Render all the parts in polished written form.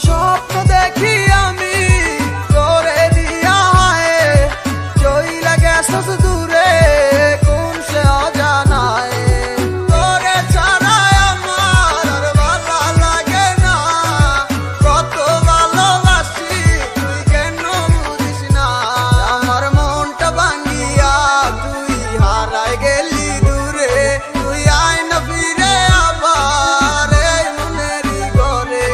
স্বপ্ন দেখি আমি তোরে দিয়া হায় চইলা গেছস দূরে কোন সে অজানায় তোরে ছাড়া আমার আর ভালো লাগে না কত ভালোবাসি তুই কেন বুঝিস না আমার মনটা ভাঙিয়া তুই হারায় গেলি দূরে তুই আয় না ফিরে আবার এই মনেরই ঘরে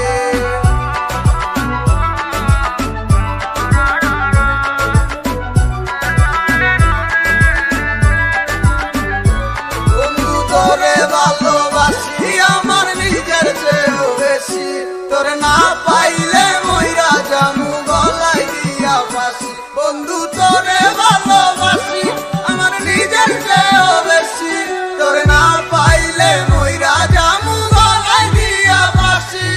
তোরে ভালোবাসি আমার নিজের চেয়েও বেশি তোরে না পাইলে মইরা জামু গলায় দিয়া ফাঁসি বন্ধু তোরে ভালোবাসি আমার নিজের চেয়েও বেশি তোরে না পাইলে মইরা জামু গলায় দিয়া ফাঁসি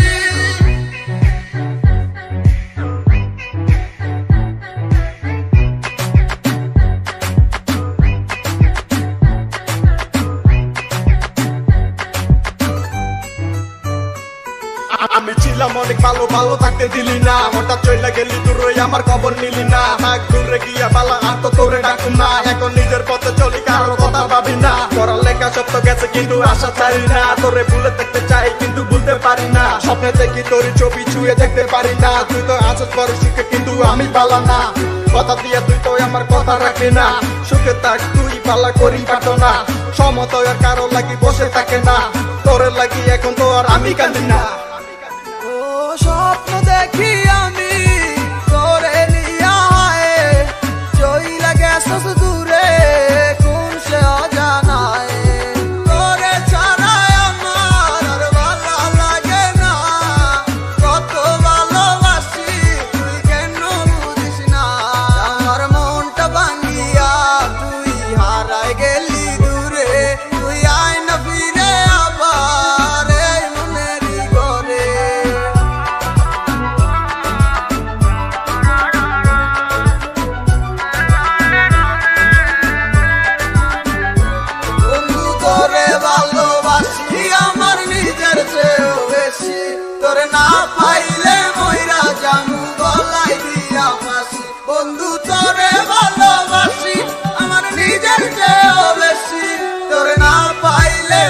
আমি ছিলাম অনেক ভালো ভালো থাকতে দিলি না হঠাৎ চলে গেলি দূরে আমার খবর নিলি না থাক দূরে গিয়া বালা আর তো তোরে ডাকুম না এখন নিজের পথে চলি কারোর কথা ভাবি না পড়ালেখা সব তো গেছে কিন্তু আশা ছাড়ি না তোরে ভুলে দেখতে চাই কিন্তু ভুলতে পারি না স্বপ্নে দেখি তোর ছবি ছুঁয়ে দেখতে পারি না তুই তো আছিস বড় সুখে কিন্তু আমি পালা না কথা দিয়ে তুই তো আমার কথা রাখলি না সুখে থাক তুই পালা করি কাটো না সমতয় আর কারো লাগি বসে থাকে না তোরে লাগি এখন তো আর আমি কাঁদি না স্বপ্ন দেখি আমি তোরে নিয়া হায় চইলা গেছস দূরে কোন সে অজানায় তোরে ছাড়া আমার আর ভালো লাগে না কত ভালোবাসি তুই কেন বুঝিস না আমার মনটা ভাঙিয়া তুই হারায় গেলি দূরে তুই আয় না ফিরে আবার এই মনেরই ঘরে তোরে ভালোবাসি আমার নিজের চেয়েও বেশি তোরে না পাইলে মইরা জামু গলায় দিয়া ফাঁসি বন্ধু তোরে ভালোবাসি আমার নিজের চেয়েও বেশি তোরে না পাইলে